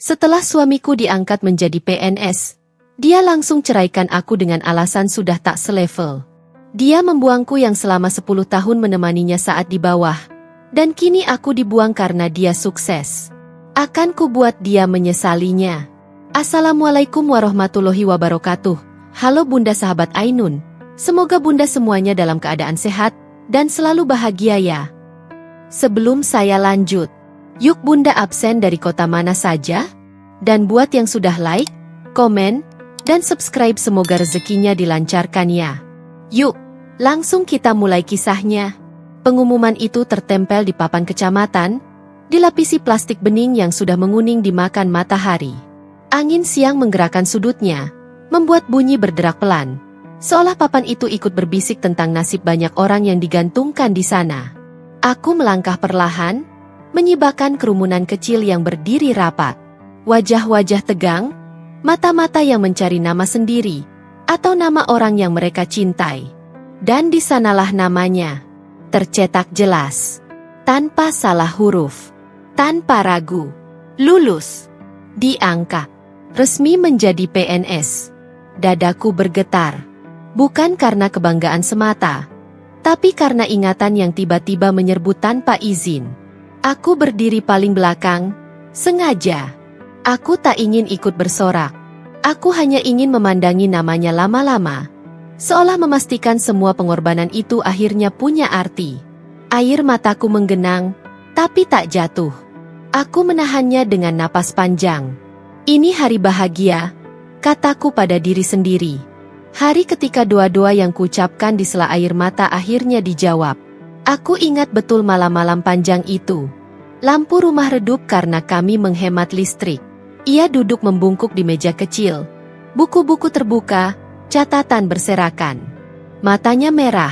Setelah suamiku diangkat menjadi PNS, dia langsung ceraikan aku dengan alasan sudah tak selevel. Dia membuangku yang selama 10 tahun menemaninya saat di bawah, dan kini aku dibuang karena dia sukses. Akan kubuat dia menyesalinya. Assalamualaikum warahmatullahi wabarakatuh. Halo Bunda sahabat Ainun, semoga Bunda semuanya dalam keadaan sehat dan selalu bahagia ya. Sebelum saya lanjut, yuk Bunda absen dari kota mana saja? Dan buat yang sudah like, komen, dan subscribe semoga rezekinya dilancarkan ya. Yuk, langsung kita mulai kisahnya. Pengumuman itu tertempel di papan kecamatan, dilapisi plastik bening yang sudah menguning dimakan matahari. Angin siang menggerakkan sudutnya, membuat bunyi berderak pelan. Seolah papan itu ikut berbisik tentang nasib banyak orang yang digantungkan di sana. Aku melangkah perlahan, menyibakkan kerumunan kecil yang berdiri rapat. Wajah-wajah tegang, mata-mata yang mencari nama sendiri, atau nama orang yang mereka cintai. Dan di sanalah namanya, tercetak jelas, tanpa salah huruf, tanpa ragu, lulus, diangkat, resmi menjadi PNS. Dadaku bergetar, bukan karena kebanggaan semata, tapi karena ingatan yang tiba-tiba menyerbu tanpa izin. Aku berdiri paling belakang, sengaja. Aku tak ingin ikut bersorak. Aku hanya ingin memandangi namanya lama-lama, seolah memastikan semua pengorbanan itu akhirnya punya arti. Air mataku menggenang, tapi tak jatuh. Aku menahannya dengan napas panjang. Ini hari bahagia, kataku pada diri sendiri. Hari ketika doa-doa yang kuucapkan di sela air mata akhirnya dijawab. Aku ingat betul malam-malam panjang itu. Lampu rumah redup karena kami menghemat listrik. Ia duduk membungkuk di meja kecil. Buku-buku terbuka, catatan berserakan. Matanya merah,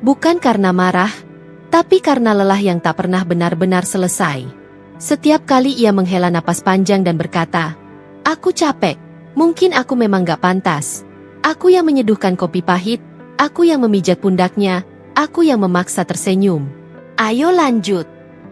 bukan karena marah, tapi karena lelah yang tak pernah benar-benar selesai. Setiap kali ia menghela napas panjang dan berkata, "Aku capek, mungkin aku memang gak pantas. Aku yang menyeduhkan kopi pahit, aku yang memijat pundaknya, aku yang memaksa tersenyum. Ayo lanjut.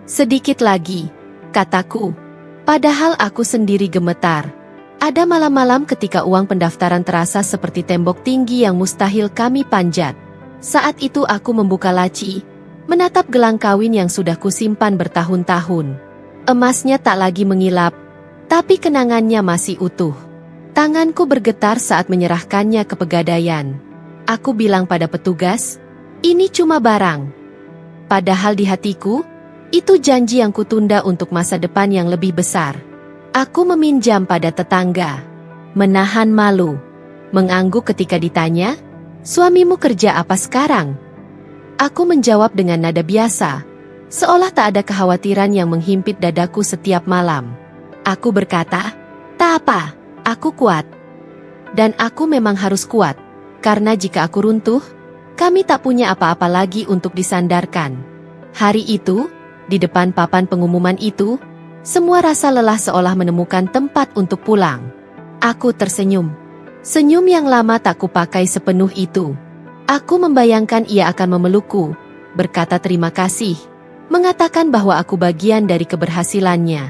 Sedikit lagi," kataku. Padahal aku sendiri gemetar. Ada malam-malam ketika uang pendaftaran terasa seperti tembok tinggi yang mustahil kami panjat. Saat itu aku membuka laci, menatap gelang kawin yang sudah kusimpan bertahun-tahun. Emasnya tak lagi mengilap, tapi kenangannya masih utuh. Tanganku bergetar saat menyerahkannya ke pegadaian. Aku bilang pada petugas, "Ini cuma barang." Padahal di hatiku, itu janji yang kutunda untuk masa depan yang lebih besar. Aku meminjam pada tetangga, menahan malu, mengangguk ketika ditanya, "Suamimu kerja apa sekarang?" Aku menjawab dengan nada biasa, seolah tak ada kekhawatiran yang menghimpit dadaku setiap malam. Aku berkata, "Tak apa, aku kuat." Dan aku memang harus kuat, karena jika aku runtuh, kami tak punya apa-apa lagi untuk disandarkan. Hari itu, di depan papan pengumuman itu, semua rasa lelah seolah menemukan tempat untuk pulang. Aku tersenyum. Senyum yang lama tak kupakai sepenuh itu. Aku membayangkan ia akan memelukku, berkata terima kasih, mengatakan bahwa aku bagian dari keberhasilannya.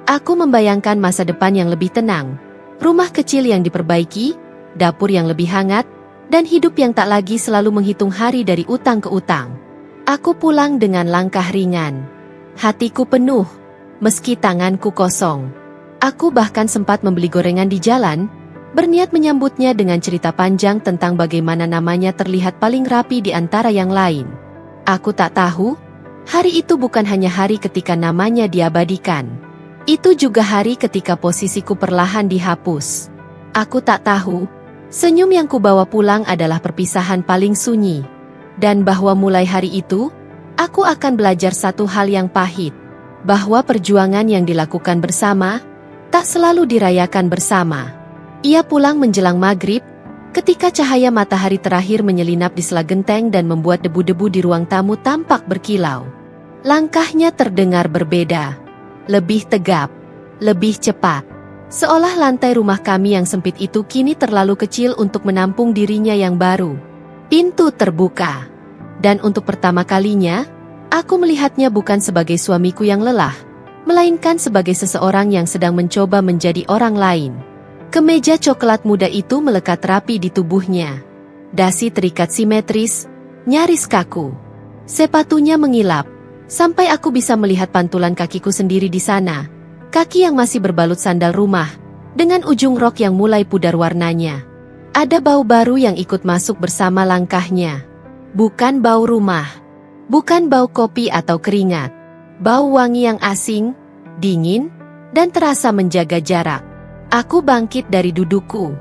Aku membayangkan masa depan yang lebih tenang, rumah kecil yang diperbaiki, dapur yang lebih hangat, dan hidup yang tak lagi selalu menghitung hari dari utang ke utang. Aku pulang dengan langkah ringan. Hatiku penuh, meski tanganku kosong. Aku bahkan sempat membeli gorengan di jalan, berniat menyambutnya dengan cerita panjang tentang bagaimana namanya terlihat paling rapi di antara yang lain. Aku tak tahu, hari itu bukan hanya hari ketika namanya diabadikan. Itu juga hari ketika posisiku perlahan dihapus. Aku tak tahu, senyum yang kubawa pulang adalah perpisahan paling sunyi. Dan bahwa mulai hari itu, aku akan belajar satu hal yang pahit, bahwa perjuangan yang dilakukan bersama, tak selalu dirayakan bersama. Ia pulang menjelang maghrib, ketika cahaya matahari terakhir menyelinap di sela genteng dan membuat debu-debu di ruang tamu tampak berkilau. Langkahnya terdengar berbeda, lebih tegap, lebih cepat. Seolah lantai rumah kami yang sempit itu kini terlalu kecil untuk menampung dirinya yang baru. Pintu terbuka. Dan untuk pertama kalinya, aku melihatnya bukan sebagai suamiku yang lelah, melainkan sebagai seseorang yang sedang mencoba menjadi orang lain. Kemeja coklat muda itu melekat rapi di tubuhnya. Dasi terikat simetris, nyaris kaku. Sepatunya mengilap, sampai aku bisa melihat pantulan kakiku sendiri di sana. Kaki yang masih berbalut sandal rumah, dengan ujung rok yang mulai pudar warnanya. Ada bau baru yang ikut masuk bersama langkahnya. Bukan bau rumah, bukan bau kopi atau keringat. Bau wangi yang asing, dingin, dan terasa menjaga jarak. Aku bangkit dari dudukku.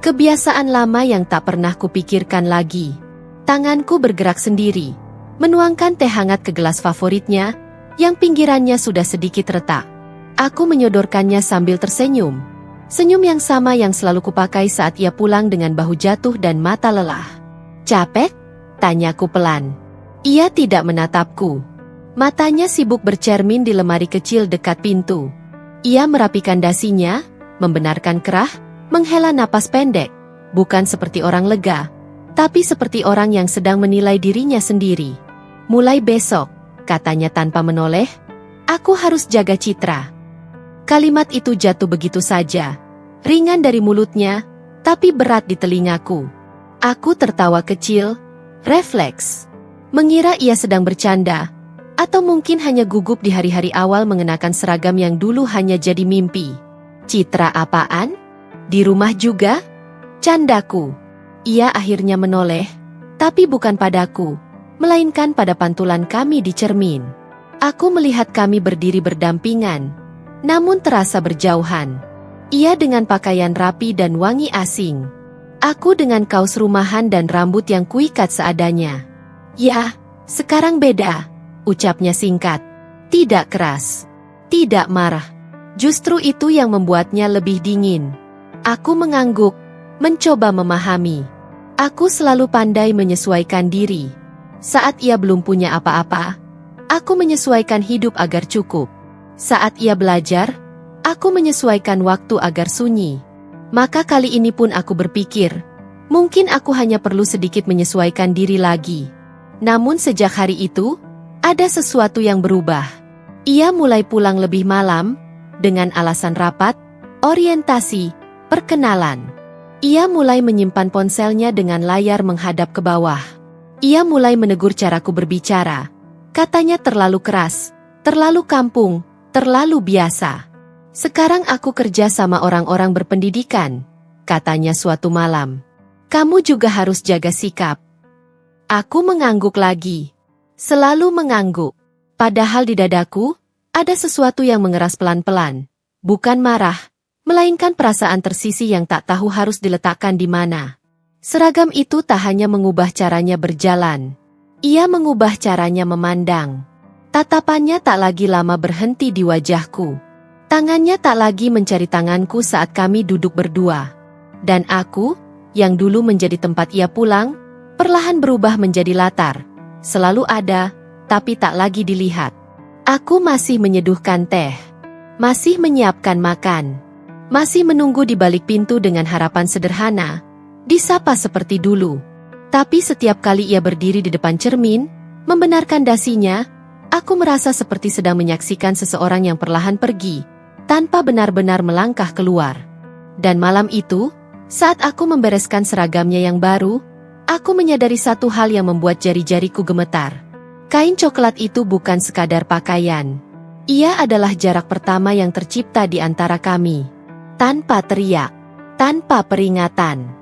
Kebiasaan lama yang tak pernah kupikirkan lagi. Tanganku bergerak sendiri, menuangkan teh hangat ke gelas favoritnya, yang pinggirannya sudah sedikit retak. Aku menyodorkannya sambil tersenyum. Senyum yang sama yang selalu kupakai saat ia pulang dengan bahu jatuh dan mata lelah. "Capek?" tanyaku pelan. Ia tidak menatapku. Matanya sibuk bercermin di lemari kecil dekat pintu. Ia merapikan dasinya, membenarkan kerah, menghela napas pendek, bukan seperti orang lega, tapi seperti orang yang sedang menilai dirinya sendiri. "Mulai besok," katanya tanpa menoleh, "aku harus jaga citra." Kalimat itu jatuh begitu saja, ringan dari mulutnya, tapi berat di telingaku. Aku tertawa kecil, refleks. Mengira ia sedang bercanda, atau mungkin hanya gugup di hari-hari awal mengenakan seragam yang dulu hanya jadi mimpi. "Citra apaan? Di rumah juga?" candaku. Ia akhirnya menoleh, tapi bukan padaku, melainkan pada pantulan kami di cermin. Aku melihat kami berdiri berdampingan, namun terasa berjauhan. Ia dengan pakaian rapi dan wangi asing. Aku dengan kaos rumahan dan rambut yang kuikat seadanya. "Ya, sekarang beda," ucapnya singkat. Tidak keras, tidak marah. Justru itu yang membuatnya lebih dingin. Aku mengangguk, mencoba memahami. Aku selalu pandai menyesuaikan diri. Saat ia belum punya apa-apa, aku menyesuaikan hidup agar cukup. Saat ia belajar, aku menyesuaikan waktu agar sunyi. Maka kali ini pun aku berpikir, mungkin aku hanya perlu sedikit menyesuaikan diri lagi. Namun sejak hari itu, ada sesuatu yang berubah. Ia mulai pulang lebih malam, dengan alasan rapat, orientasi, perkenalan. Ia mulai menyimpan ponselnya dengan layar menghadap ke bawah. Ia mulai menegur caraku berbicara. Katanya terlalu keras, terlalu kampung, terlalu biasa. "Sekarang aku kerja sama orang-orang berpendidikan," katanya suatu malam. "Kamu juga harus jaga sikap." Aku mengangguk lagi. Selalu mengangguk. Padahal di dadaku, ada sesuatu yang mengeras pelan-pelan. Bukan marah, melainkan perasaan tersisih yang tak tahu harus diletakkan di mana. Seragam itu tak hanya mengubah caranya berjalan. Ia mengubah caranya memandang. Tatapannya tak lagi lama berhenti di wajahku. Tangannya tak lagi mencari tanganku saat kami duduk berdua. Dan aku, yang dulu menjadi tempat ia pulang, perlahan berubah menjadi latar. Selalu ada, tapi tak lagi dilihat. Aku masih menyeduhkan teh. Masih menyiapkan makan. Masih menunggu di balik pintu dengan harapan sederhana. Disapa seperti dulu. Tapi setiap kali ia berdiri di depan cermin, membenarkan dasinya, aku merasa seperti sedang menyaksikan seseorang yang perlahan pergi, tanpa benar-benar melangkah keluar. Dan malam itu, saat aku membereskan seragamnya yang baru, aku menyadari satu hal yang membuat jari-jariku gemetar. Kain coklat itu bukan sekadar pakaian. Ia adalah jarak pertama yang tercipta di antara kami. Tanpa teriak, tanpa peringatan.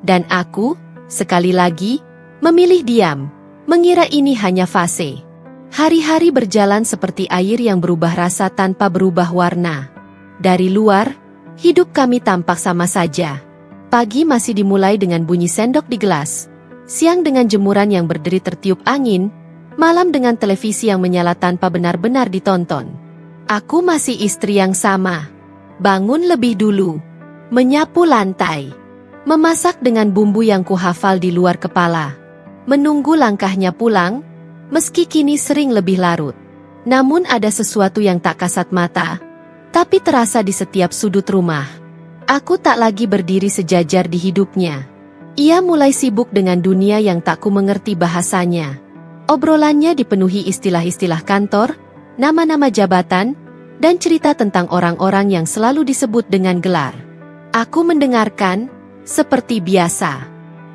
Dan aku, sekali lagi, memilih diam, mengira ini hanya fase. Hari-hari berjalan seperti air yang berubah rasa tanpa berubah warna. Dari luar, hidup kami tampak sama saja. Pagi masih dimulai dengan bunyi sendok di gelas. Siang dengan jemuran yang berderi tertiup angin. Malam dengan televisi yang menyala tanpa benar-benar ditonton. Aku masih istri yang sama. Bangun lebih dulu. Menyapu lantai. Memasak dengan bumbu yang kuhafal di luar kepala. Menunggu langkahnya pulang, meski kini sering lebih larut. Namun ada sesuatu yang tak kasat mata, tapi terasa di setiap sudut rumah. Aku tak lagi berdiri sejajar di hidupnya. Ia mulai sibuk dengan dunia yang tak ku mengerti bahasanya. Obrolannya dipenuhi istilah-istilah kantor, nama-nama jabatan, dan cerita tentang orang-orang yang selalu disebut dengan gelar. Aku mendengarkan, seperti biasa.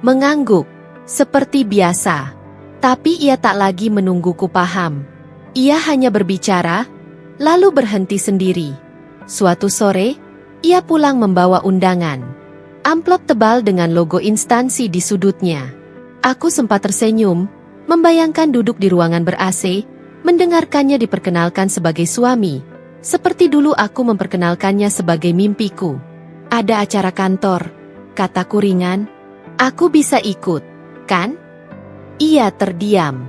Mengangguk, seperti biasa. Tapi ia tak lagi menungguku paham. Ia hanya berbicara, lalu berhenti sendiri. Suatu sore, ia pulang membawa undangan. Amplop tebal dengan logo instansi di sudutnya. Aku sempat tersenyum, membayangkan duduk di ruangan ber-AC, mendengarkannya diperkenalkan sebagai suami, seperti dulu aku memperkenalkannya sebagai mimpiku. Ada acara kantor, kataku ringan. Aku bisa ikut, kan? Ia terdiam.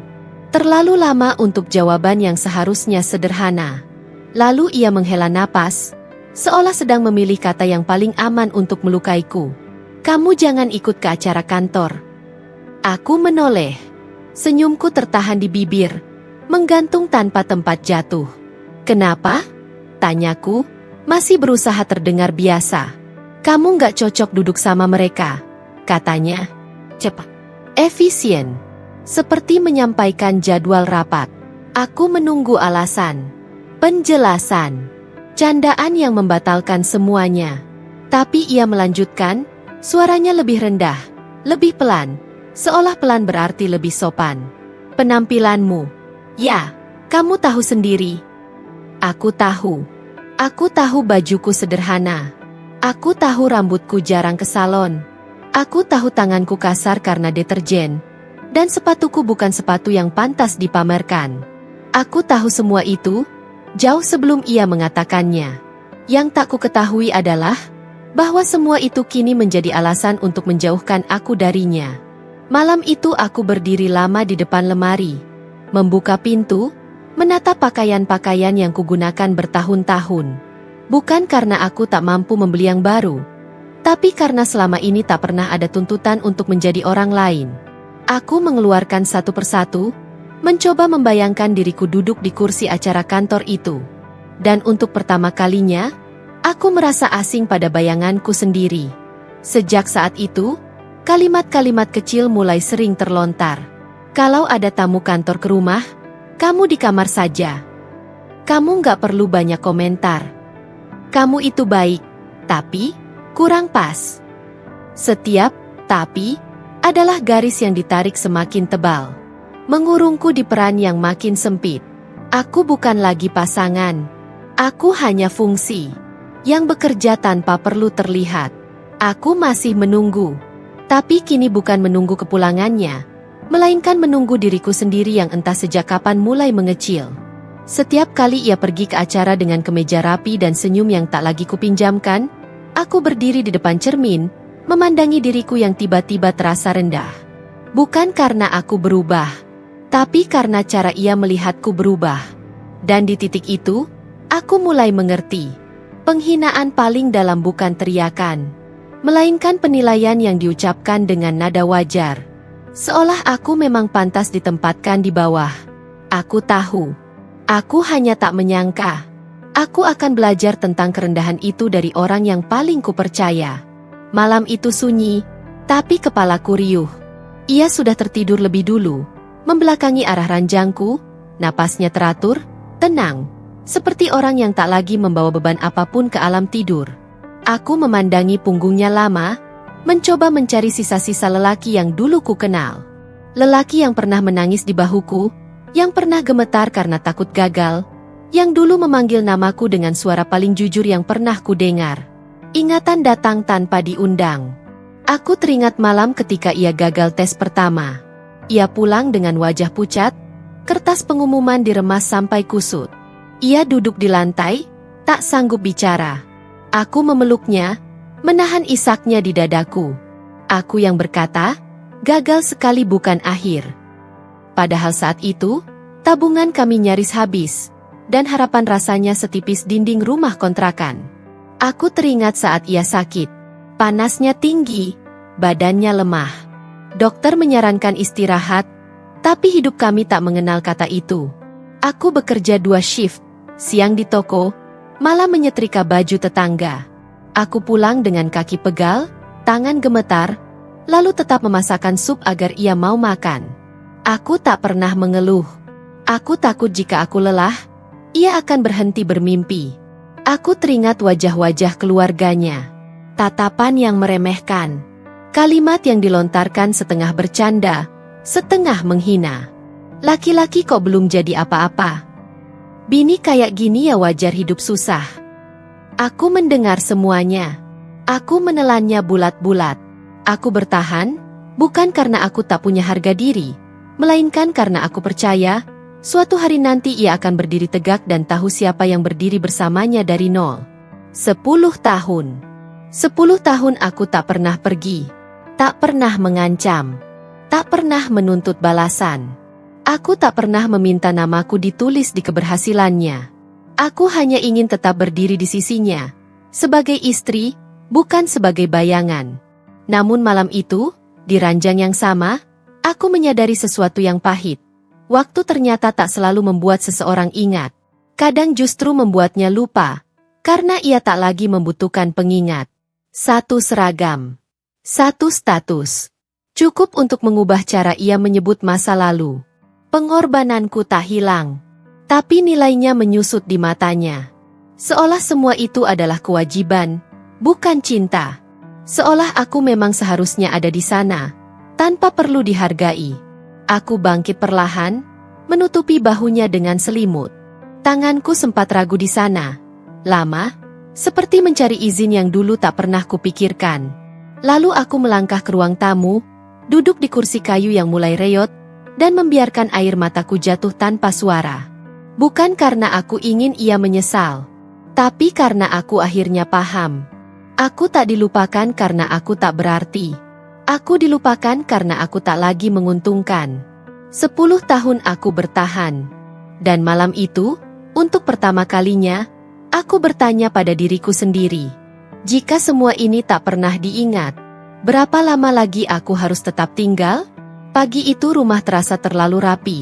Terlalu lama untuk jawaban yang seharusnya sederhana. Lalu ia menghela napas, seolah sedang memilih kata yang paling aman untuk melukaiku. Kamu jangan ikut ke acara kantor. Aku menoleh. Senyumku tertahan di bibir, menggantung tanpa tempat jatuh. Kenapa? Tanyaku, masih berusaha terdengar biasa. Kamu nggak cocok duduk sama mereka, katanya. Cepat. Efisien. Seperti menyampaikan jadwal rapat. Aku menunggu alasan. Penjelasan. Candaan yang membatalkan semuanya. Tapi ia melanjutkan, suaranya lebih rendah, lebih pelan, seolah pelan berarti lebih sopan. Penampilanmu. Ya, kamu tahu sendiri. Aku tahu. Aku tahu bajuku sederhana. Aku tahu rambutku jarang ke salon. Aku tahu tanganku kasar karena deterjen. Dan sepatuku bukan sepatu yang pantas dipamerkan. Aku tahu semua itu, jauh sebelum ia mengatakannya. Yang tak ku ketahui adalah, bahwa semua itu kini menjadi alasan untuk menjauhkan aku darinya. Malam itu aku berdiri lama di depan lemari, membuka pintu, menatap pakaian-pakaian yang kugunakan bertahun-tahun. Bukan karena aku tak mampu membeli yang baru, tapi karena selama ini tak pernah ada tuntutan untuk menjadi orang lain. Aku mengeluarkan satu persatu, mencoba membayangkan diriku duduk di kursi acara kantor itu. Dan untuk pertama kalinya, aku merasa asing pada bayanganku sendiri. Sejak saat itu, kalimat-kalimat kecil mulai sering terlontar. Kalau ada tamu kantor ke rumah, kamu di kamar saja. Kamu nggak perlu banyak komentar. Kamu itu baik, tapi kurang pas. Setiap "tapi" adalah garis yang ditarik semakin tebal, mengurungku di peran yang makin sempit. Aku bukan lagi pasangan. Aku hanya fungsi yang bekerja tanpa perlu terlihat. Aku masih menunggu, tapi kini bukan menunggu kepulangannya, melainkan menunggu diriku sendiri yang entah sejak kapan mulai mengecil. Setiap kali ia pergi ke acara dengan kemeja rapi dan senyum yang tak lagi kupinjamkan, aku berdiri di depan cermin, memandangi diriku yang tiba-tiba terasa rendah. Bukan karena aku berubah, tapi karena cara ia melihatku berubah. Dan di titik itu, aku mulai mengerti. Penghinaan paling dalam bukan teriakan, melainkan penilaian yang diucapkan dengan nada wajar. Seolah aku memang pantas ditempatkan di bawah. Aku tahu. Aku hanya tak menyangka. Aku akan belajar tentang kerendahan itu dari orang yang paling kupercaya. Malam itu sunyi, tapi kepalaku riuh. Ia sudah tertidur lebih dulu, membelakangi arah ranjangku, napasnya teratur, tenang, seperti orang yang tak lagi membawa beban apapun ke alam tidur. Aku memandangi punggungnya lama, mencoba mencari sisa-sisa lelaki yang dulu ku kenal. Lelaki yang pernah menangis di bahuku, yang pernah gemetar karena takut gagal, yang dulu memanggil namaku dengan suara paling jujur yang pernah ku dengar. Ingatan datang tanpa diundang. Aku teringat malam ketika ia gagal tes pertama. Ia pulang dengan wajah pucat, kertas pengumuman diremas sampai kusut. Ia duduk di lantai, tak sanggup bicara. Aku memeluknya, menahan isaknya di dadaku. Aku yang berkata, gagal sekali bukan akhir. Padahal saat itu, tabungan kami nyaris habis, dan harapan rasanya setipis dinding rumah kontrakan. Aku teringat saat ia sakit. Panasnya tinggi, badannya lemah. Dokter menyarankan istirahat, tapi hidup kami tak mengenal kata itu. Aku bekerja 2 shift, siang di toko, malam menyetrika baju tetangga. Aku pulang dengan kaki pegal, tangan gemetar, lalu tetap memasakkan sup agar ia mau makan. Aku tak pernah mengeluh. Aku takut jika aku lelah, ia akan berhenti bermimpi. Aku teringat wajah-wajah keluarganya. Tatapan yang meremehkan. Kalimat yang dilontarkan setengah bercanda, setengah menghina. Laki-laki kok belum jadi apa-apa? Bini kayak gini ya wajar hidup susah. Aku mendengar semuanya. Aku menelannya bulat-bulat. Aku bertahan, bukan karena aku tak punya harga diri, melainkan karena aku percaya, suatu hari nanti ia akan berdiri tegak dan tahu siapa yang berdiri bersamanya dari nol. 10 tahun. 10 tahun aku tak pernah pergi, tak pernah mengancam, tak pernah menuntut balasan. Aku tak pernah meminta namaku ditulis di keberhasilannya. Aku hanya ingin tetap berdiri di sisinya, sebagai istri, bukan sebagai bayangan. Namun malam itu, di ranjang yang sama, aku menyadari sesuatu yang pahit. Waktu ternyata tak selalu membuat seseorang ingat. Kadang justru membuatnya lupa, karena ia tak lagi membutuhkan pengingat. Satu seragam. Satu status. Cukup untuk mengubah cara ia menyebut masa lalu. Pengorbananku tak hilang, tapi nilainya menyusut di matanya. Seolah semua itu adalah kewajiban, bukan cinta. Seolah aku memang seharusnya ada di sana, tanpa perlu dihargai. Aku bangkit perlahan, menutupi bahunya dengan selimut. Tanganku sempat ragu di sana. Lama, seperti mencari izin yang dulu tak pernah kupikirkan. Lalu aku melangkah ke ruang tamu, duduk di kursi kayu yang mulai reot, dan membiarkan air mataku jatuh tanpa suara. Bukan karena aku ingin ia menyesal, tapi karena aku akhirnya paham. Aku tak dilupakan karena aku tak berarti. Aku dilupakan karena aku tak lagi menguntungkan. 10 tahun aku bertahan. Dan malam itu, untuk pertama kalinya, aku bertanya pada diriku sendiri. Jika semua ini tak pernah diingat, berapa lama lagi aku harus tetap tinggal? Pagi itu rumah terasa terlalu rapi.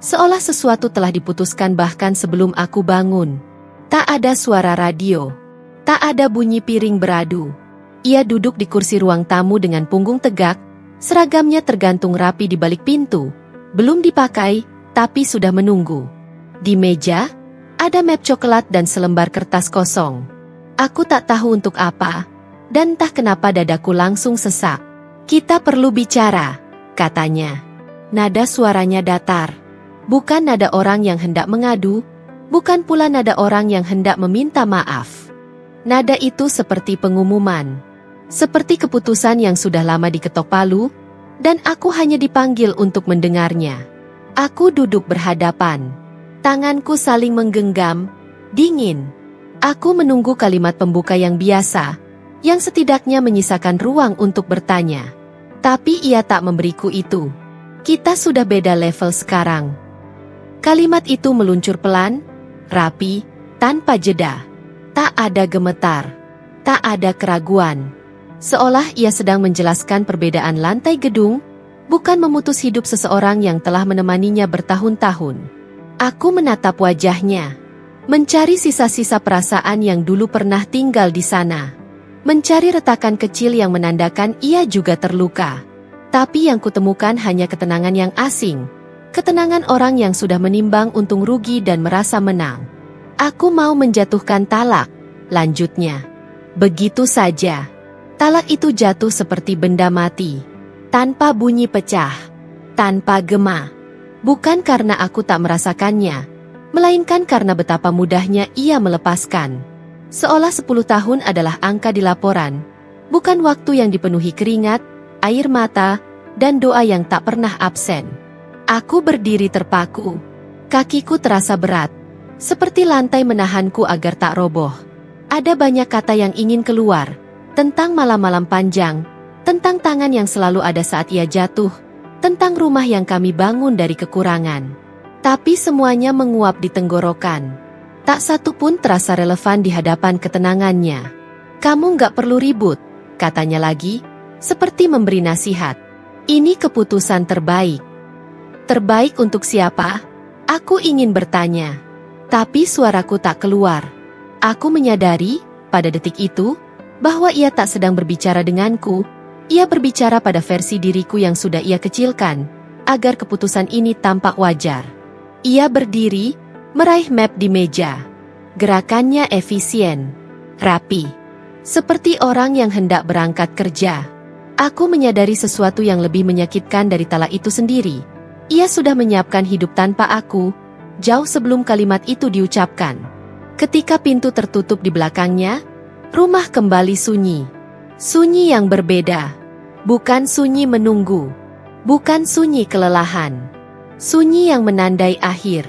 Seolah sesuatu telah diputuskan bahkan sebelum aku bangun. Tak ada suara radio. Tak ada bunyi piring beradu. Ia duduk di kursi ruang tamu dengan punggung tegak, seragamnya tergantung rapi di balik pintu. Belum dipakai, tapi sudah menunggu. Di meja, ada map coklat dan selembar kertas kosong. Aku tak tahu untuk apa, dan entah kenapa dadaku langsung sesak. Kita perlu bicara, katanya. Nada suaranya datar. Bukan nada orang yang hendak mengadu, bukan pula nada orang yang hendak meminta maaf. Nada itu seperti pengumuman. Seperti keputusan yang sudah lama diketok palu, dan aku hanya dipanggil untuk mendengarnya. Aku duduk berhadapan. Tanganku saling menggenggam, dingin. Aku menunggu kalimat pembuka yang biasa, yang setidaknya menyisakan ruang untuk bertanya. Tapi ia tak memberiku itu. Kita sudah beda level sekarang. Kalimat itu meluncur pelan, rapi, tanpa jeda. Tak ada gemetar, tak ada keraguan. Seolah ia sedang menjelaskan perbedaan lantai gedung, bukan memutus hidup seseorang yang telah menemaninya bertahun-tahun. Aku menatap wajahnya, mencari sisa-sisa perasaan yang dulu pernah tinggal di sana. Mencari retakan kecil yang menandakan ia juga terluka. Tapi yang kutemukan hanya ketenangan yang asing. Ketenangan orang yang sudah menimbang untung rugi dan merasa menang. Aku mau menjatuhkan talak, lanjutnya. Begitu saja. Talak itu jatuh seperti benda mati. Tanpa bunyi pecah. Tanpa gema. Bukan karena aku tak merasakannya, melainkan karena betapa mudahnya ia melepaskan. Seolah 10 tahun adalah angka di laporan, bukan waktu yang dipenuhi keringat, air mata, dan doa yang tak pernah absen. Aku berdiri terpaku. Kakiku terasa berat, seperti lantai menahanku agar tak roboh. Ada banyak kata yang ingin keluar, tentang malam-malam panjang, tentang tangan yang selalu ada saat ia jatuh, tentang rumah yang kami bangun dari kekurangan. Tapi semuanya menguap di tenggorokan. Tak satu pun terasa relevan di hadapan ketenangannya. Kamu gak perlu ribut, katanya lagi, seperti memberi nasihat. Ini keputusan terbaik. Terbaik untuk siapa? Aku ingin bertanya. Tapi suaraku tak keluar. Aku menyadari, pada detik itu, bahwa ia tak sedang berbicara denganku. Ia berbicara pada versi diriku yang sudah ia kecilkan, agar keputusan ini tampak wajar. Ia berdiri, meraih map di meja. Gerakannya efisien, rapi, seperti orang yang hendak berangkat kerja. Aku menyadari sesuatu yang lebih menyakitkan dari Tala itu sendiri. Ia sudah menyiapkan hidup tanpa aku, jauh sebelum kalimat itu diucapkan. Ketika pintu tertutup di belakangnya, rumah kembali sunyi. Sunyi yang berbeda. Bukan sunyi menunggu. Bukan sunyi kelelahan. Sunyi yang menandai akhir.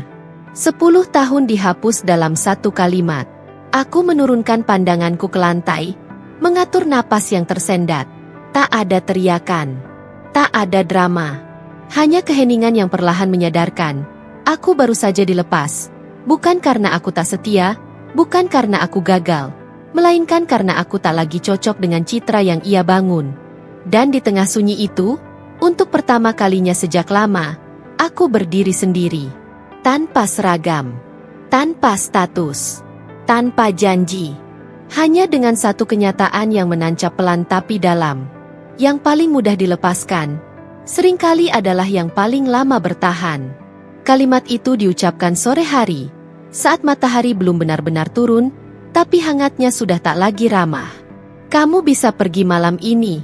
10 tahun dihapus dalam satu kalimat. Aku menurunkan pandanganku ke lantai, mengatur napas yang tersendat. Tak ada teriakan. Tak ada drama. Hanya keheningan yang perlahan menyadarkan, aku baru saja dilepas. Bukan karena aku tak setia, bukan karena aku gagal, melainkan karena aku tak lagi cocok dengan citra yang ia bangun. Dan di tengah sunyi itu, untuk pertama kalinya sejak lama, aku berdiri sendiri. Tanpa seragam, tanpa status, tanpa janji. Hanya dengan satu kenyataan yang menancap pelan tapi dalam. Yang paling mudah dilepaskan, seringkali adalah yang paling lama bertahan. Kalimat itu diucapkan sore hari, saat matahari belum benar-benar turun, tapi hangatnya sudah tak lagi ramah. Kamu bisa pergi malam ini.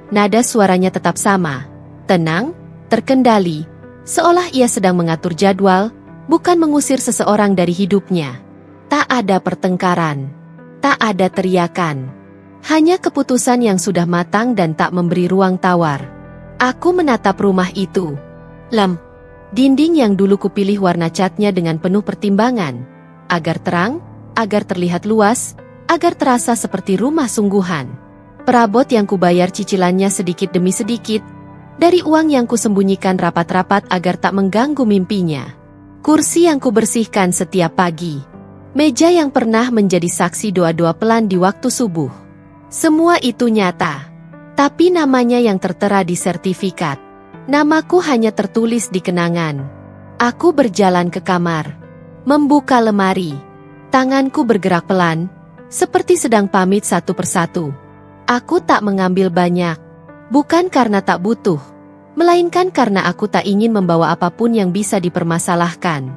Nada suaranya tetap sama, tenang, terkendali, seolah ia sedang mengatur jadwal, bukan mengusir seseorang dari hidupnya. Tak ada pertengkaran, tak ada teriakan, hanya keputusan yang sudah matang dan tak memberi ruang tawar. Aku menatap rumah itu. Dinding yang dulu kupilih warna catnya dengan penuh pertimbangan. Agar terang, agar terlihat luas, agar terasa seperti rumah sungguhan. Perabot yang kubayar cicilannya sedikit demi sedikit, dari uang yang kusembunyikan rapat-rapat agar tak mengganggu mimpinya. Kursi yang kubersihkan setiap pagi. Meja yang pernah menjadi saksi doa-doa pelan di waktu subuh. Semua itu nyata. Tapi namanya yang tertera di sertifikat. Namaku hanya tertulis di kenangan. Aku berjalan ke kamar. Membuka lemari. Tanganku bergerak pelan, seperti sedang pamit satu persatu. Aku tak mengambil banyak. Bukan karena tak butuh, melainkan karena aku tak ingin membawa apapun yang bisa dipermasalahkan.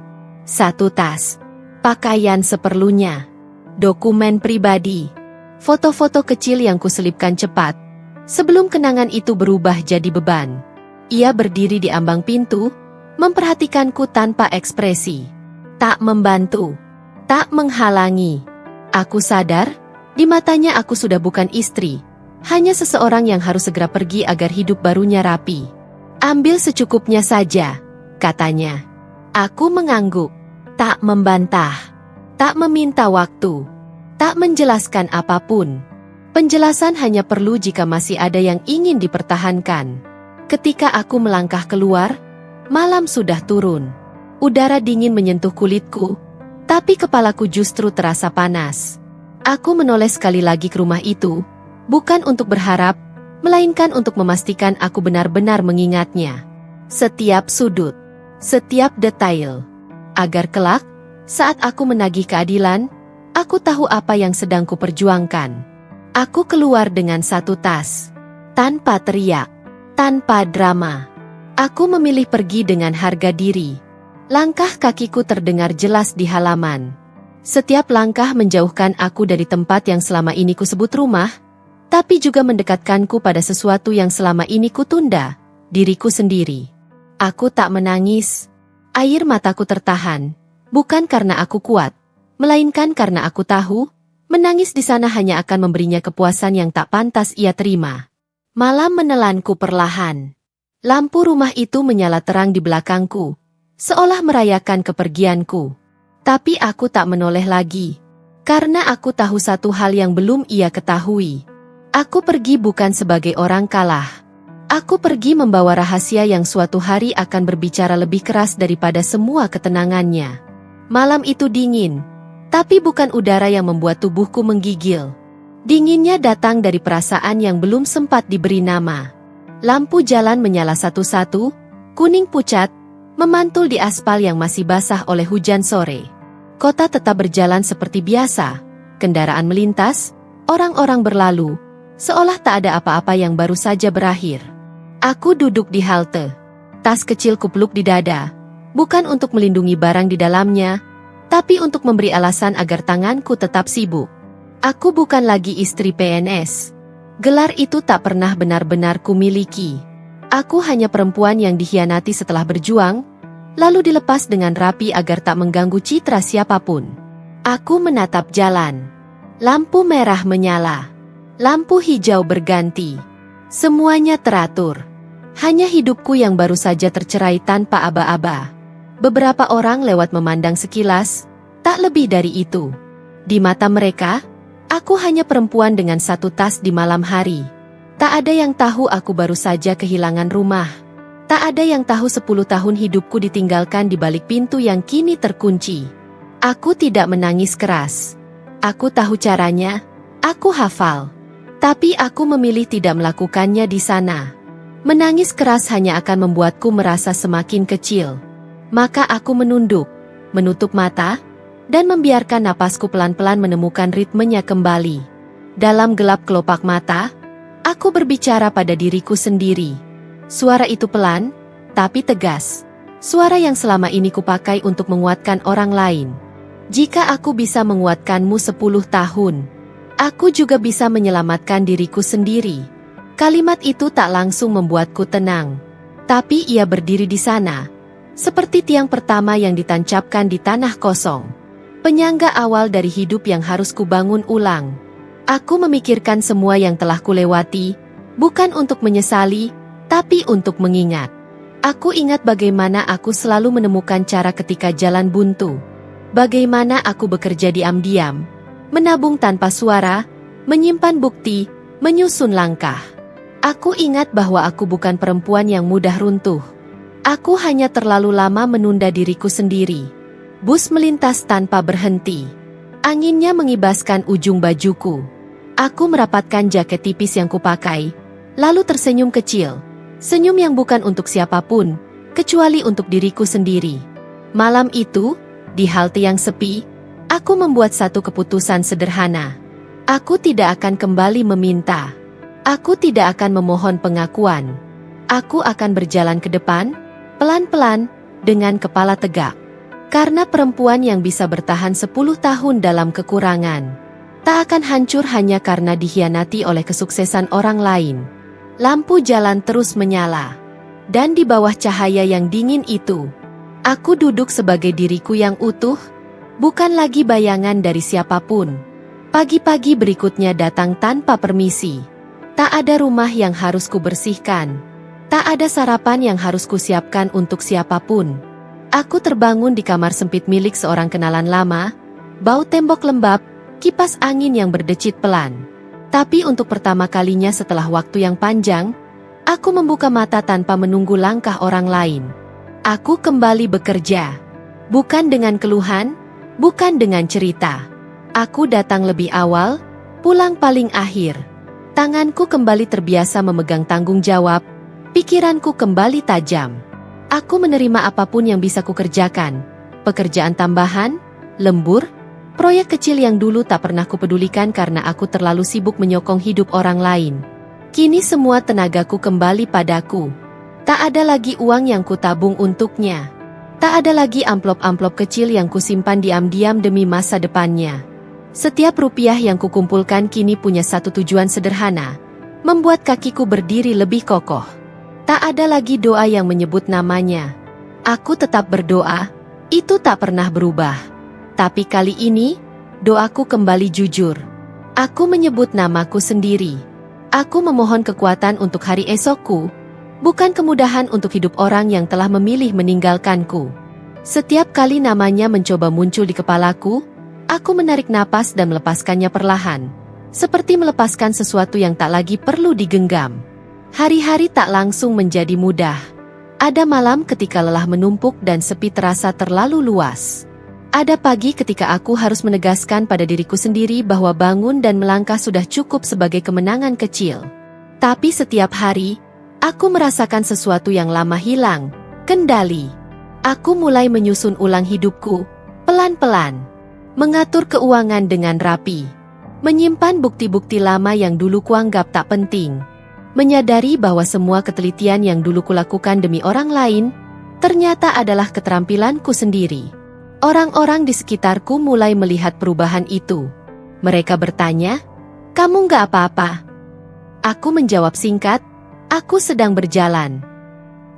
1 tas. Pakaian seperlunya. Dokumen pribadi. Foto-foto kecil yang kuselipkan cepat. Sebelum kenangan itu berubah jadi beban. Ia berdiri di ambang pintu, memperhatikanku tanpa ekspresi. Tak membantu, tak menghalangi. Aku sadar, di matanya aku sudah bukan istri, hanya seseorang yang harus segera pergi agar hidup barunya rapi. Ambil secukupnya saja, katanya. Aku mengangguk, tak membantah, tak meminta waktu, tak menjelaskan apapun. Penjelasan hanya perlu jika masih ada yang ingin dipertahankan. Ketika aku melangkah keluar, malam sudah turun. Udara dingin menyentuh kulitku, tapi kepalaku justru terasa panas. Aku menoleh sekali lagi ke rumah itu, bukan untuk berharap, melainkan untuk memastikan aku benar-benar mengingatnya. Setiap sudut, setiap detail. Agar kelak, saat aku menagih keadilan, aku tahu apa yang sedang kuperjuangkan. Aku keluar dengan 1 tas. Tanpa teriak, tanpa drama. Aku memilih pergi dengan harga diri. Langkah kakiku terdengar jelas di halaman. Setiap langkah menjauhkan aku dari tempat yang selama ini kusebut rumah, tapi juga mendekatkanku pada sesuatu yang selama ini kutunda, diriku sendiri. Aku tak menangis. Air mataku tertahan, bukan karena aku kuat, melainkan karena aku tahu, menangis di sana hanya akan memberinya kepuasan yang tak pantas ia terima. Malam menelanku perlahan. Lampu rumah itu menyala terang di belakangku, seolah merayakan kepergianku. Tapi aku tak menoleh lagi, karena aku tahu satu hal yang belum ia ketahui. Aku pergi bukan sebagai orang kalah. Aku pergi membawa rahasia yang suatu hari akan berbicara lebih keras daripada semua ketenangannya. Malam itu dingin. Tapi bukan udara yang membuat tubuhku menggigil. Dinginnya datang dari perasaan yang belum sempat diberi nama. Lampu jalan menyala satu-satu, kuning pucat, memantul di aspal yang masih basah oleh hujan sore. Kota tetap berjalan seperti biasa. Kendaraan melintas, orang-orang berlalu, seolah tak ada apa-apa yang baru saja berakhir. Aku duduk di halte. Tas kecil kupeluk di dada, Bukan untuk melindungi barang di dalamnya, tapi untuk memberi alasan agar tanganku tetap sibuk. Aku bukan lagi istri PNS. Gelar itu tak pernah benar-benar kumiliki. Aku hanya perempuan yang dikhianati setelah berjuang, lalu dilepas dengan rapi agar tak mengganggu citra siapapun. Aku menatap jalan. Lampu merah menyala. Lampu hijau berganti. Semuanya teratur. Hanya hidupku yang baru saja tercerai tanpa aba-aba. Beberapa orang lewat memandang sekilas, tak lebih dari itu. Di mata mereka, aku hanya perempuan dengan satu tas di malam hari. Tak ada yang tahu aku baru saja kehilangan rumah. Tak ada yang tahu 10 tahun hidupku ditinggalkan di balik pintu yang kini terkunci. Aku tidak menangis keras. Aku tahu caranya, aku hafal. Tapi aku memilih tidak melakukannya di sana. Menangis keras hanya akan membuatku merasa semakin kecil. Maka aku menunduk, menutup mata, dan membiarkan napasku pelan-pelan menemukan ritmenya kembali. Dalam gelap kelopak mata, aku berbicara pada diriku sendiri. Suara itu pelan, tapi tegas. Suara yang selama ini kupakai untuk menguatkan orang lain. Jika aku bisa menguatkanmu 10 tahun, aku juga bisa menyelamatkan diriku sendiri. Kalimat itu tak langsung membuatku tenang. Tapi ia berdiri di sana, seperti tiang pertama yang ditancapkan di tanah kosong. Penyangga awal dari hidup yang harus kubangun ulang. Aku memikirkan semua yang telah kulewati, bukan untuk menyesali, tapi untuk mengingat. Aku ingat bagaimana aku selalu menemukan cara ketika jalan buntu. Bagaimana aku bekerja diam-diam, menabung tanpa suara, menyimpan bukti, menyusun langkah. Aku ingat bahwa aku bukan perempuan yang mudah runtuh. Aku hanya terlalu lama menunda diriku sendiri. Bus melintas tanpa berhenti. Anginnya mengibaskan ujung bajuku. Aku merapatkan jaket tipis yang kupakai, lalu tersenyum kecil. Senyum yang bukan untuk siapapun, kecuali untuk diriku sendiri. Malam itu, di halte yang sepi, aku membuat satu keputusan sederhana. Aku tidak akan kembali meminta. Aku tidak akan memohon pengakuan. Aku akan berjalan ke depan, pelan-pelan, dengan kepala tegak. Karena perempuan yang bisa bertahan 10 tahun dalam kekurangan, tak akan hancur hanya karena dikhianati oleh kesuksesan orang lain. Lampu jalan terus menyala. Dan di bawah cahaya yang dingin itu, aku duduk sebagai diriku yang utuh, bukan lagi bayangan dari siapapun. Pagi-pagi berikutnya datang tanpa permisi. Tak ada rumah yang harus kubersihkan. Tak ada sarapan yang harus kusiapkan untuk siapapun. Aku terbangun di kamar sempit milik seorang kenalan lama, bau tembok lembab, kipas angin yang berdecit pelan. Tapi untuk pertama kalinya setelah waktu yang panjang, aku membuka mata tanpa menunggu langkah orang lain. Aku kembali bekerja. Bukan dengan keluhan, bukan dengan cerita. Aku datang lebih awal, pulang paling akhir. Tanganku kembali terbiasa memegang tanggung jawab. Pikiranku kembali tajam. Aku menerima apapun yang bisa kukerjakan. Pekerjaan tambahan, lembur, proyek kecil yang dulu tak pernah kupedulikan karena aku terlalu sibuk menyokong hidup orang lain. Kini semua tenagaku kembali padaku. Tak ada lagi uang yang kutabung untuknya. Tak ada lagi amplop-amplop kecil yang kusimpan diam-diam demi masa depannya. Setiap rupiah yang kukumpulkan kini punya satu tujuan sederhana, membuat kakiku berdiri lebih kokoh. Tak ada lagi doa yang menyebut namanya. Aku tetap berdoa, itu tak pernah berubah. Tapi kali ini, doaku kembali jujur. Aku menyebut namaku sendiri. Aku memohon kekuatan untuk hari esokku, bukan kemudahan untuk hidup orang yang telah memilih meninggalkanku. Setiap kali namanya mencoba muncul di kepalaku, aku menarik napas dan melepaskannya perlahan. Seperti melepaskan sesuatu yang tak lagi perlu digenggam. Hari-hari tak langsung menjadi mudah. Ada malam ketika lelah menumpuk dan sepi terasa terlalu luas. Ada pagi ketika aku harus menegaskan pada diriku sendiri bahwa bangun dan melangkah sudah cukup sebagai kemenangan kecil. Tapi setiap hari, aku merasakan sesuatu yang lama hilang, kendali. Aku mulai menyusun ulang hidupku, pelan-pelan. Mengatur keuangan dengan rapi. Menyimpan bukti-bukti lama yang dulu kuanggap tak penting. Menyadari bahwa semua ketelitian yang dulu kulakukan demi orang lain, ternyata adalah keterampilanku sendiri. Orang-orang di sekitarku mulai melihat perubahan itu. Mereka bertanya, "Kamu nggak apa-apa?" Aku menjawab singkat, "Aku sedang berjalan."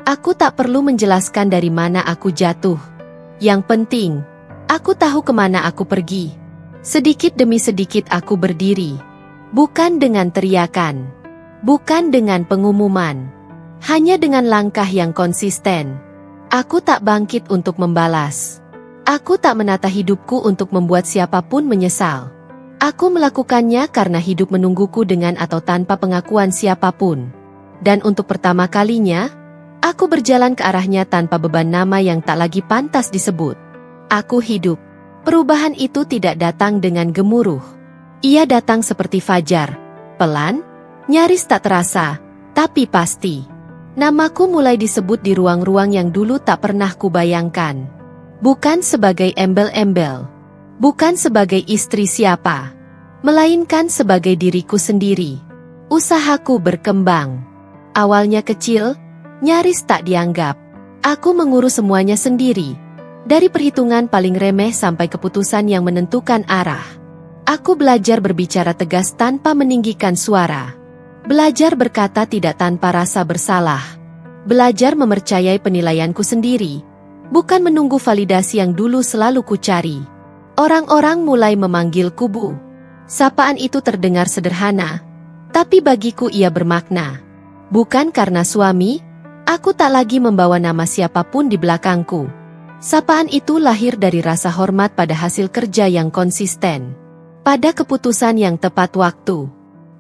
Aku tak perlu menjelaskan dari mana aku jatuh. Yang penting, aku tahu kemana aku pergi. Sedikit demi sedikit aku berdiri. Bukan dengan teriakan. Bukan dengan pengumuman. Hanya dengan langkah yang konsisten. Aku tak bangkit untuk membalas. Aku tak menata hidupku untuk membuat siapapun menyesal. Aku melakukannya karena hidup menungguku dengan atau tanpa pengakuan siapapun. Dan untuk pertama kalinya, aku berjalan ke arahnya tanpa beban nama yang tak lagi pantas disebut. Aku hidup. Perubahan itu tidak datang dengan gemuruh. Ia datang seperti fajar. Pelan, nyaris tak terasa, tapi pasti. Namaku mulai disebut di ruang-ruang yang dulu tak pernah kubayangkan. Bukan sebagai embel-embel. Bukan sebagai istri siapa. Melainkan sebagai diriku sendiri. Usahaku berkembang. Awalnya kecil, nyaris tak dianggap. Aku mengurus semuanya sendiri. Dari perhitungan paling remeh sampai keputusan yang menentukan arah. Aku belajar berbicara tegas tanpa meninggikan suara. Belajar berkata tidak tanpa rasa bersalah. Belajar mempercayai penilaianku sendiri. Bukan menunggu validasi yang dulu selalu kucari. Orang-orang mulai memanggilku Bu. Sapaan itu terdengar sederhana. Tapi bagiku ia bermakna. Bukan karena suami, aku tak lagi membawa nama siapapun di belakangku. Sapaan itu lahir dari rasa hormat pada hasil kerja yang konsisten. Pada keputusan yang tepat waktu.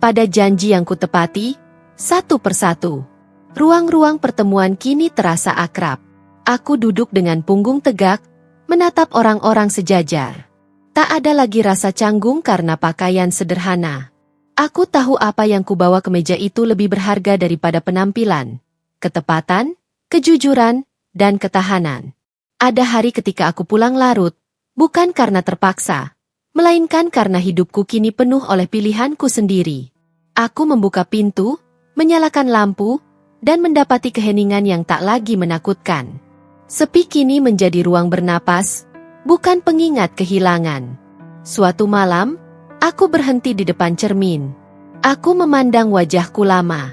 Pada janji yang kutepati, satu persatu. Ruang-ruang pertemuan kini terasa akrab. Aku duduk dengan punggung tegak, menatap orang-orang sejajar. Tak ada lagi rasa canggung karena pakaian sederhana. Aku tahu apa yang kubawa ke meja itu lebih berharga daripada penampilan, ketepatan, kejujuran, dan ketahanan. Ada hari ketika aku pulang larut, bukan karena terpaksa, melainkan karena hidupku kini penuh oleh pilihanku sendiri. Aku membuka pintu, menyalakan lampu, dan mendapati keheningan yang tak lagi menakutkan. Sepi kini menjadi ruang bernapas, bukan pengingat kehilangan. Suatu malam, aku berhenti di depan cermin. Aku memandang wajahku lama.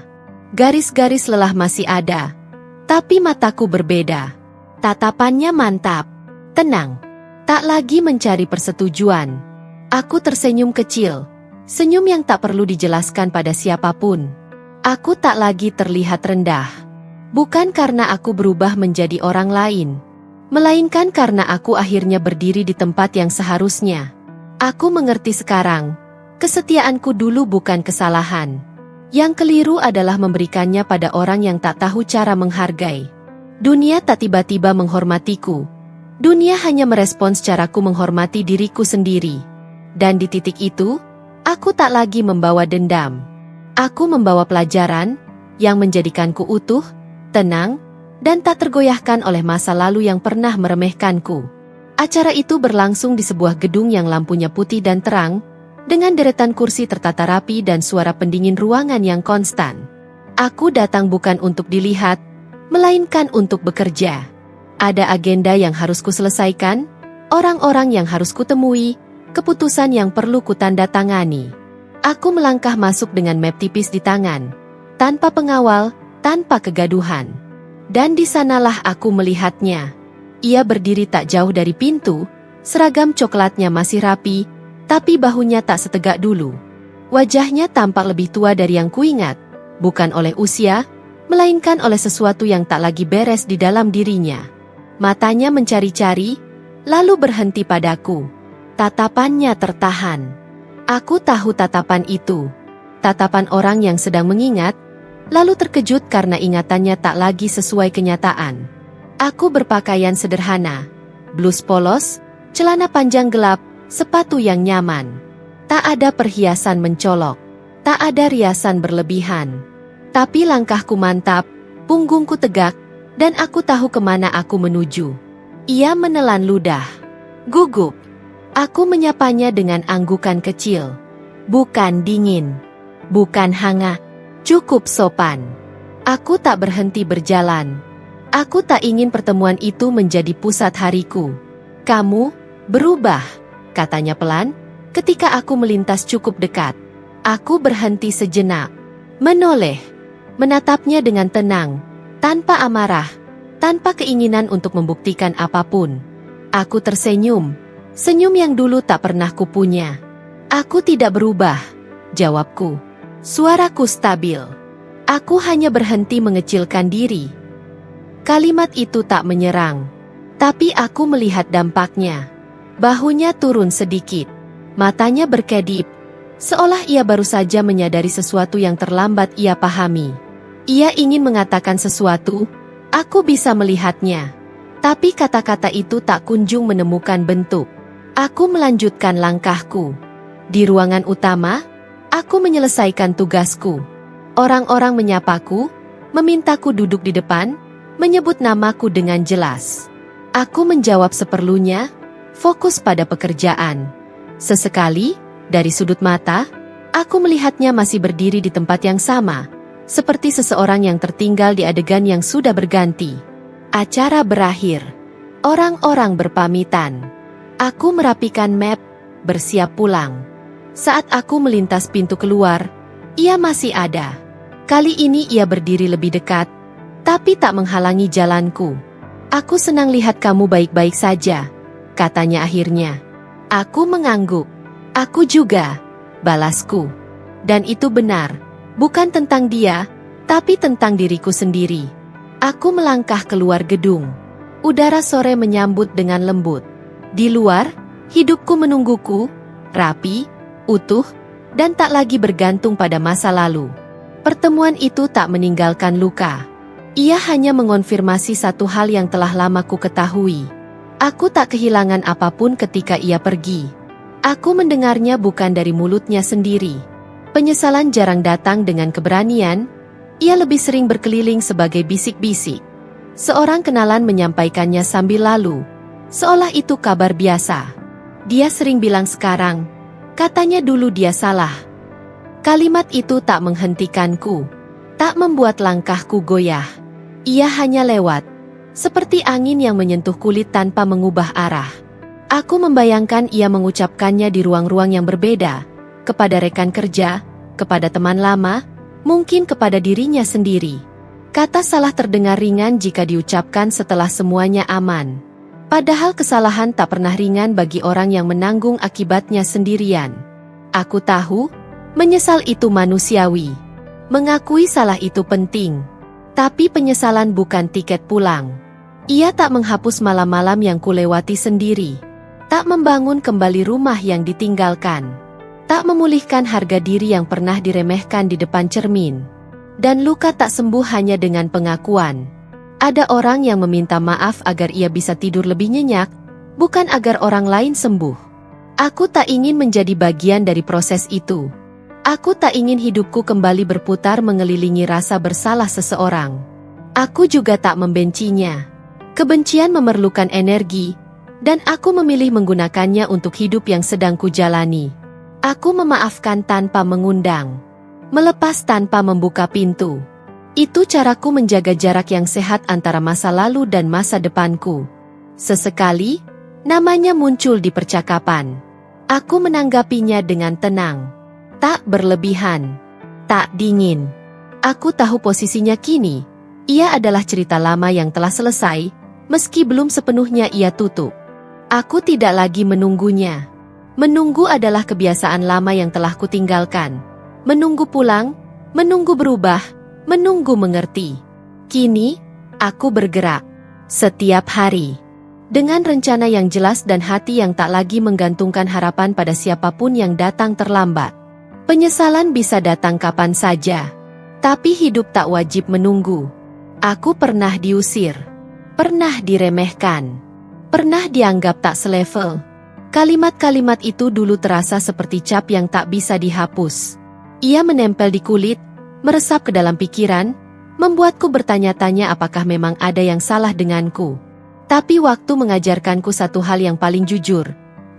Garis-garis lelah masih ada, tapi mataku berbeda. Tatapannya mantap, tenang, tak lagi mencari persetujuan. Aku tersenyum kecil, senyum yang tak perlu dijelaskan pada siapapun. Aku tak lagi terlihat rendah. Bukan karena aku berubah menjadi orang lain, melainkan karena aku akhirnya berdiri di tempat yang seharusnya. Aku mengerti sekarang, kesetiaanku dulu bukan kesalahan. Yang keliru adalah memberikannya pada orang yang tak tahu cara menghargai. Dunia tak tiba-tiba menghormatiku. Dunia hanya merespons caraku menghormati diriku sendiri. Dan di titik itu, aku tak lagi membawa dendam. Aku membawa pelajaran yang menjadikanku utuh, tenang, dan tak tergoyahkan oleh masa lalu yang pernah meremehkanku. Acara itu berlangsung di sebuah gedung yang lampunya putih dan terang, dengan deretan kursi tertata rapi dan suara pendingin ruangan yang konstan. Aku datang bukan untuk dilihat, melainkan untuk bekerja. Ada agenda yang harus kuselesaikan, orang-orang yang harus kutemui, keputusan yang perlu kutandatangani. Aku melangkah masuk dengan map tipis di tangan, tanpa pengawal, tanpa kegaduhan. Dan di sanalah aku melihatnya. Ia berdiri tak jauh dari pintu, seragam coklatnya masih rapi, tapi bahunya tak setegak dulu. Wajahnya tampak lebih tua dari yang kuingat, bukan oleh usia, melainkan oleh sesuatu yang tak lagi beres di dalam dirinya. Matanya mencari-cari, lalu berhenti padaku. Tatapannya tertahan. Aku tahu tatapan itu. Tatapan orang yang sedang mengingat, lalu terkejut karena ingatannya tak lagi sesuai kenyataan. Aku berpakaian sederhana, blus polos, celana panjang gelap, sepatu yang nyaman. Tak ada perhiasan mencolok, tak ada riasan berlebihan. Tapi langkahku mantap, punggungku tegak, dan aku tahu kemana aku menuju. Ia menelan ludah. Gugup. Aku menyapanya dengan anggukan kecil. Bukan dingin. Bukan hangat. Cukup sopan. Aku tak berhenti berjalan. Aku tak ingin pertemuan itu menjadi pusat hariku. Kamu berubah, katanya pelan, ketika aku melintas cukup dekat. Aku berhenti sejenak, menoleh, menatapnya dengan tenang, tanpa amarah, tanpa keinginan untuk membuktikan apapun. Aku tersenyum, senyum yang dulu tak pernah kupunya. Aku tidak berubah, jawabku. Suaraku stabil. Aku hanya berhenti mengecilkan diri. Kalimat itu tak menyerang, tapi aku melihat dampaknya. Bahunya turun sedikit, matanya berkedip, seolah ia baru saja menyadari sesuatu yang terlambat ia pahami. Ia ingin mengatakan sesuatu, aku bisa melihatnya. Tapi kata-kata itu tak kunjung menemukan bentuk. Aku melanjutkan langkahku. Di ruangan utama, aku menyelesaikan tugasku. Orang-orang menyapaku, memintaku duduk di depan, menyebut namaku dengan jelas. Aku menjawab seperlunya, fokus pada pekerjaan. Sesekali, dari sudut mata, aku melihatnya masih berdiri di tempat yang sama, seperti seseorang yang tertinggal di adegan yang sudah berganti. Acara berakhir. Orang-orang berpamitan. Aku merapikan map, bersiap pulang. Saat aku melintas pintu keluar, ia masih ada. Kali ini ia berdiri lebih dekat, tapi tak menghalangi jalanku. Aku senang lihat kamu baik-baik saja, katanya akhirnya. Aku mengangguk. Aku juga, balasku. Dan itu benar, bukan tentang dia, tapi tentang diriku sendiri. Aku melangkah keluar gedung. Udara sore menyambut dengan lembut. Di luar, hidupku menungguku, rapi, utuh, dan tak lagi bergantung pada masa lalu. Pertemuan itu tak meninggalkan luka. Ia hanya mengonfirmasi satu hal yang telah lama ku ketahui. Aku tak kehilangan apapun ketika ia pergi. Aku mendengarnya bukan dari mulutnya sendiri. Penyesalan jarang datang dengan keberanian, ia lebih sering berkeliling sebagai bisik-bisik. Seorang kenalan menyampaikannya sambil lalu, seolah itu kabar biasa. Dia sering bilang sekarang, katanya dulu dia salah. Kalimat itu tak menghentikanku, tak membuat langkahku goyah. Ia hanya lewat, seperti angin yang menyentuh kulit tanpa mengubah arah. Aku membayangkan ia mengucapkannya di ruang-ruang yang berbeda, kepada rekan kerja, kepada teman lama, mungkin kepada dirinya sendiri. Kata salah terdengar ringan jika diucapkan setelah semuanya aman. Padahal kesalahan tak pernah ringan bagi orang yang menanggung akibatnya sendirian. Aku tahu, menyesal itu manusiawi. Mengakui salah itu penting. Tapi penyesalan bukan tiket pulang. Ia tak menghapus malam-malam yang kulewati sendiri. Tak membangun kembali rumah yang ditinggalkan. Tak memulihkan harga diri yang pernah diremehkan di depan cermin. Dan luka tak sembuh hanya dengan pengakuan. Ada orang yang meminta maaf agar ia bisa tidur lebih nyenyak, bukan agar orang lain sembuh. Aku tak ingin menjadi bagian dari proses itu. Aku tak ingin hidupku kembali berputar mengelilingi rasa bersalah seseorang. Aku juga tak membencinya. Kebencian memerlukan energi, dan aku memilih menggunakannya untuk hidup yang sedang kujalani. Aku memaafkan tanpa mengundang, melepas tanpa membuka pintu. Itu caraku menjaga jarak yang sehat antara masa lalu dan masa depanku. Sesekali, namanya muncul di percakapan. Aku menanggapinya dengan tenang. Tak berlebihan, tak dingin. Aku tahu posisinya kini. Ia adalah cerita lama yang telah selesai, meski belum sepenuhnya ia tutup. Aku tidak lagi menunggunya. Menunggu adalah kebiasaan lama yang telah kutinggalkan. Menunggu pulang, menunggu berubah, menunggu mengerti. Kini, aku bergerak. Setiap hari. Dengan rencana yang jelas dan hati yang tak lagi menggantungkan harapan pada siapapun yang datang terlambat. Penyesalan bisa datang kapan saja. Tapi hidup tak wajib menunggu. Aku pernah diusir. Pernah diremehkan. Pernah dianggap tak selevel. Kalimat-kalimat itu dulu terasa seperti cap yang tak bisa dihapus. Ia menempel di kulit, meresap ke dalam pikiran, membuatku bertanya-tanya apakah memang ada yang salah denganku. Tapi waktu mengajarkanku satu hal yang paling jujur.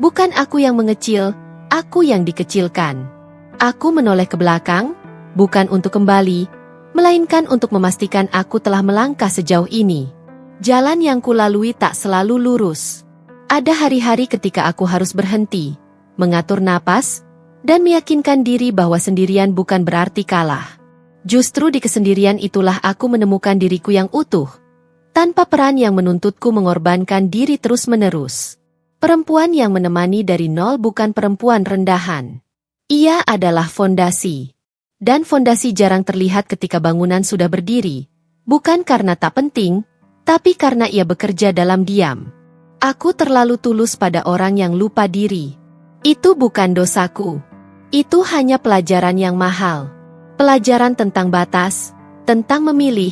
Bukan aku yang mengecil, aku yang dikecilkan. Aku menoleh ke belakang, bukan untuk kembali, melainkan untuk memastikan aku telah melangkah sejauh ini. Jalan yang kulalui tak selalu lurus. Ada hari-hari ketika aku harus berhenti, mengatur napas, dan meyakinkan diri bahwa sendirian bukan berarti kalah. Justru di kesendirian itulah aku menemukan diriku yang utuh, tanpa peran yang menuntutku mengorbankan diri terus-menerus. Perempuan yang menemani dari nol bukan perempuan rendahan. Ia adalah fondasi. Dan fondasi jarang terlihat ketika bangunan sudah berdiri, bukan karena tak penting, tapi karena ia bekerja dalam diam. Aku terlalu tulus pada orang yang lupa diri. Itu bukan dosaku. Itu hanya pelajaran yang mahal. Pelajaran tentang batas, tentang memilih,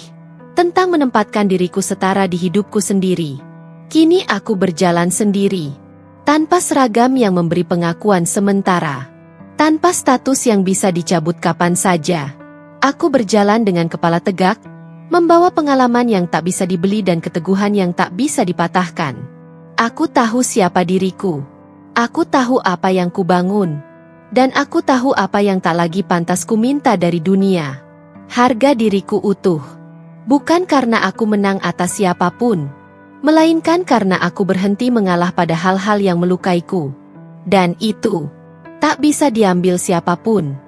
tentang menempatkan diriku setara di hidupku sendiri. Kini aku berjalan sendiri, tanpa seragam yang memberi pengakuan sementara, tanpa status yang bisa dicabut kapan saja. Aku berjalan dengan kepala tegak, membawa pengalaman yang tak bisa dibeli dan keteguhan yang tak bisa dipatahkan. Aku tahu siapa diriku. Aku tahu apa yang kubangun. Dan aku tahu apa yang tak lagi pantas ku minta dari dunia. Harga diriku utuh. Bukan karena aku menang atas siapapun, melainkan karena aku berhenti mengalah pada hal-hal yang melukaiku. Dan itu tak bisa diambil siapapun.